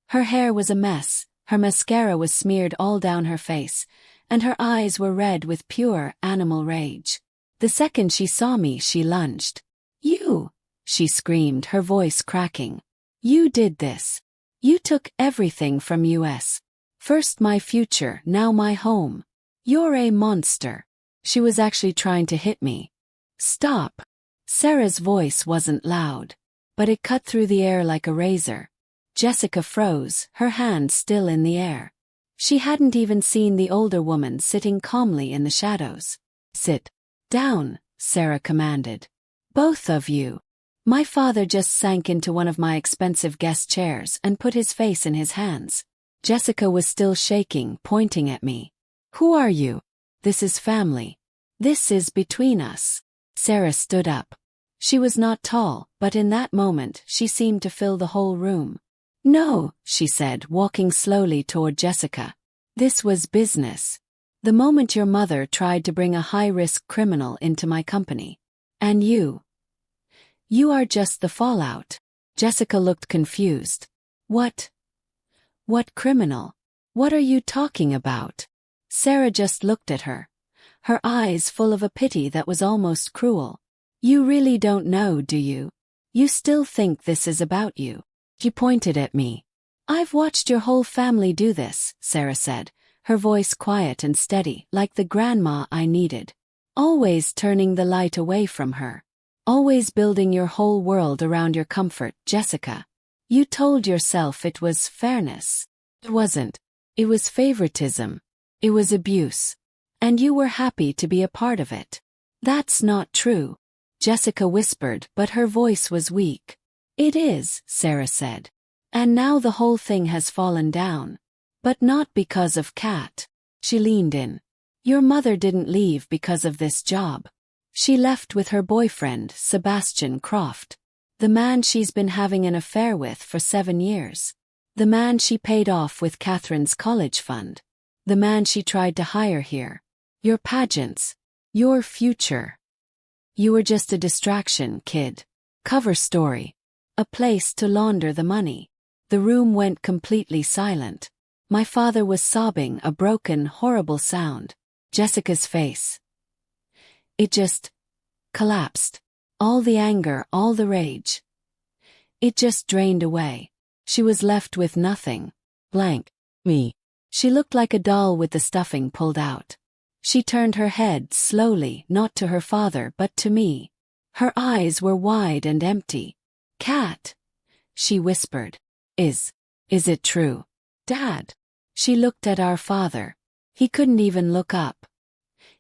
Her hair was a mess, her mascara was smeared all down her face, and her eyes were red with pure animal rage. The second she saw me, she lunged. You! She screamed, her voice cracking. You did this. You took everything from us. First my future, now my home. You're a monster. She was actually trying to hit me. Stop. Sarah's voice wasn't loud, but it cut through the air like a razor. Jessica froze, her hand still in the air. She hadn't even seen the older woman sitting calmly in the shadows. Sit down, Sarah commanded. Both of you. My father just sank into one of my expensive guest chairs and put his face in his hands. Jessica was still shaking, pointing at me. Who are you? This is family. This is between us. Sarah stood up. She was not tall, but in that moment she seemed to fill the whole room. No, she said, walking slowly toward Jessica. This was business. The moment your mother tried to bring a high-risk criminal into my company. And you are just the fallout. Jessica looked confused. What criminal? What are you talking about? Sarah just looked at her, her eyes full of a pity that was almost cruel. You really don't know, do you? You still think this is about you? She pointed at me. I've watched your whole family do this, Sarah said, her voice quiet and steady, like the grandma I needed. Always turning the light away from her. Always building your whole world around your comfort, Jessica. You told yourself it was fairness. It wasn't. It was favoritism. It was abuse. And you were happy to be a part of it. That's not true. Jessica whispered, but her voice was weak. It is, Sarah said. And now the whole thing has fallen down. But not because of Kat. She leaned in. Your mother didn't leave because of this job. She left with her boyfriend, Sebastian Croft. The man she's been having an affair with for 7 years. The man she paid off with Catherine's college fund. The man she tried to hire here. Your pageants. Your future. You were just a distraction, kid. Cover story. A place to launder the money. The room went completely silent. My father was sobbing, a broken, horrible sound. Jessica's face. It just collapsed. All the anger, all the rage. It just drained away. She was left with nothing. Blank. Me. She looked like a doll with the stuffing pulled out. She turned her head slowly, not to her father but to me. Her eyes were wide and empty. Kat, she whispered. Is it true? Dad. She looked at our father. He couldn't even look up.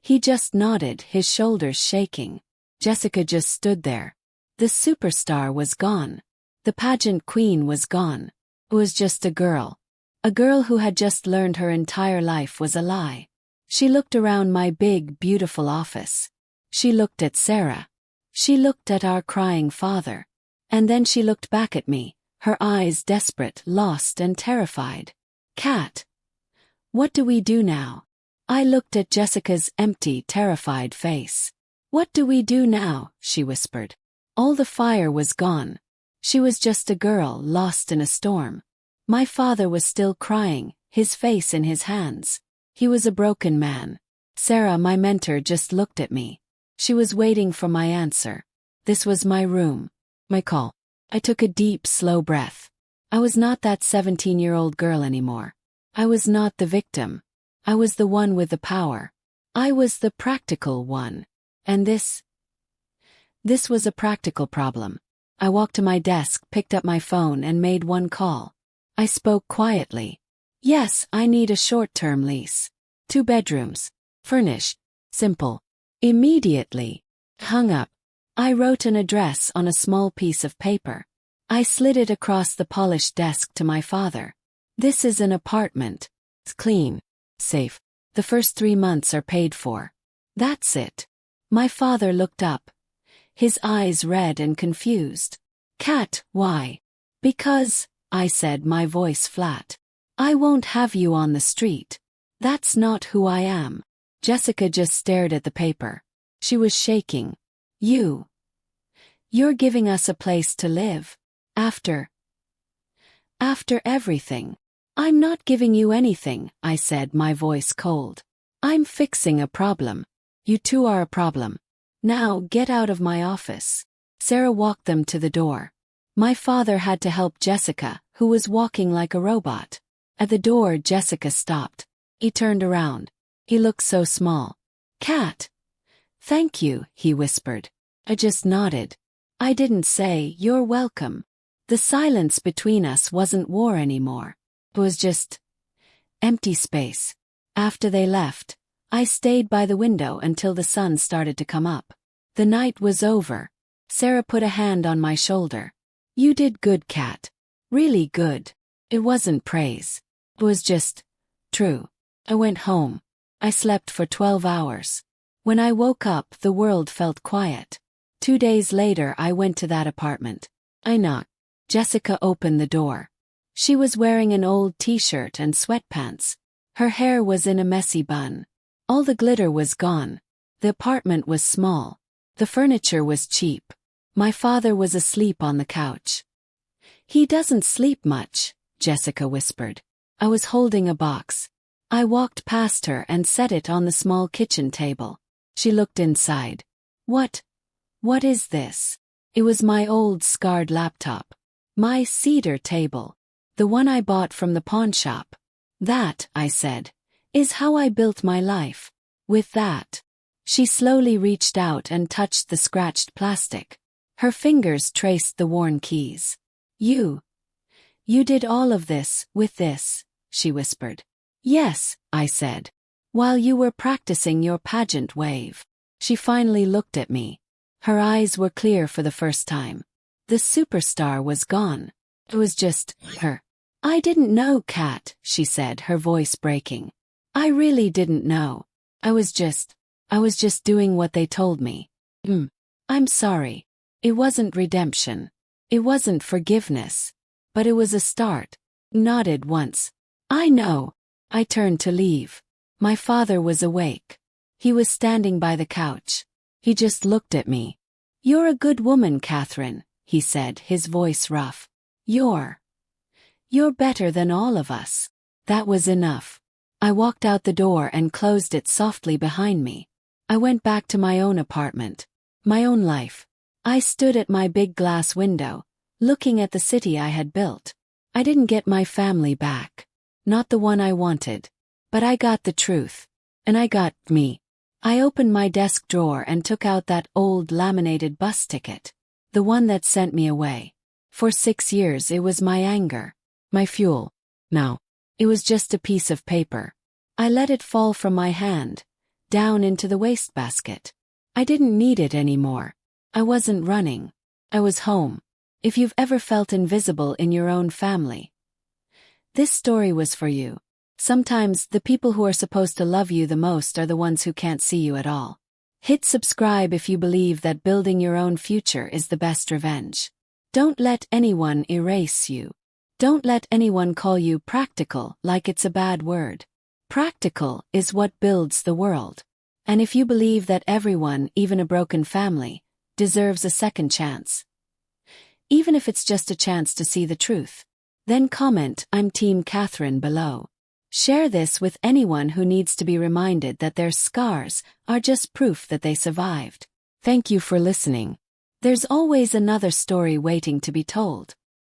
He just nodded, his shoulders shaking. Jessica just stood there. The superstar was gone. The pageant queen was gone. It was just a girl. A girl who had just learned her entire life was a lie. She looked around my big, beautiful office. She looked at Sarah. She looked at our crying father. And then she looked back at me, her eyes desperate, lost and terrified. Kat, what do we do now? I looked at Jessica's empty, terrified face. What do we do now? She whispered. All the fire was gone. She was just a girl lost in a storm. My father was still crying, his face in his hands. He was a broken man. Sarah, my mentor, just looked at me. She was waiting for my answer. This was my room. My call. I took a deep, slow breath. I was not that 17-year-old girl anymore. I was not the victim. I was the one with the power. I was the practical one. And this was a practical problem. I walked to my desk, picked up my phone, and made one call. I spoke quietly. Yes, I need a short-term lease. 2 bedrooms. Furnished. Simple. Immediately. Hung up. I wrote an address on a small piece of paper. I slid it across the polished desk to my father. This is an apartment. It's clean. Safe. The first 3 months are paid for. That's it. My father looked up. His eyes red and confused. Kat, why? Because, I said, my voice flat. I won't have you on the street. That's not who I am. Jessica just stared at the paper. She was shaking. You're giving us a place to live. After everything. I'm not giving you anything, I said, my voice cold. I'm fixing a problem. You two are a problem. Now get out of my office. Sarah walked them to the door. My father had to help Jessica, who was walking like a robot. At the door, Jessica stopped. He turned around. He looked so small. Kat. Thank you, he whispered. I just nodded. I didn't say, you're welcome. The silence between us wasn't war anymore. It was just empty space. After they left, I stayed by the window until the sun started to come up. The night was over. Sarah put a hand on my shoulder. You did good, Kat. Really good. It wasn't praise. It was just true. I went home. I slept for 12 hours. When I woke up, the world felt quiet. 2 days later, I went to that apartment. I knocked. Jessica opened the door. She was wearing an old t-shirt and sweatpants. Her hair was in a messy bun. All the glitter was gone. The apartment was small. The furniture was cheap. My father was asleep on the couch. He doesn't sleep much, Jessica whispered. I was holding a box. I walked past her and set it on the small kitchen table. She looked inside. What is this? It was my old scarred laptop. My cedar table. The one I bought from the pawn shop. That, I said, is how I built my life. With that. She slowly reached out and touched the scratched plastic. Her fingers traced the worn keys. You did all of this, with this, she whispered. Yes, I said. While you were practicing your pageant wave. She finally looked at me. Her eyes were clear for the first time. The superstar was gone. It was just her. I didn't know, Kat, she said, her voice breaking. I really didn't know. I was just doing what they told me. I'm sorry. It wasn't redemption. It wasn't forgiveness. But it was a start. Nodded once. I know. I turned to leave. My father was awake. He was standing by the couch. He just looked at me. You're a good woman, Catherine, he said, his voice rough. You're better than all of us. That was enough. I walked out the door and closed it softly behind me. I went back to my own apartment. My own life. I stood at my big glass window, looking at the city I had built. I didn't get my family back. Not the one I wanted. But I got the truth. And I got me. I opened my desk drawer and took out that old laminated bus ticket. The one that sent me away. For 6 years it was my anger. My fuel. Now, it was just a piece of paper. I let it fall from my hand, down into the wastebasket. I didn't need it anymore. I wasn't running. I was home. If you've ever felt invisible in your own family, this story was for you. Sometimes the people who are supposed to love you the most are the ones who can't see you at all. Hit subscribe if you believe that building your own future is the best revenge. Don't let anyone erase you. Don't let anyone call you practical like it's a bad word. Practical is what builds the world. And if you believe that everyone, even a broken family, deserves a second chance, even if it's just a chance to see the truth, then comment "I'm Team Catherine" below. Share this with anyone who needs to be reminded that their scars are just proof that they survived. Thank you for listening. There's always another story waiting to be told.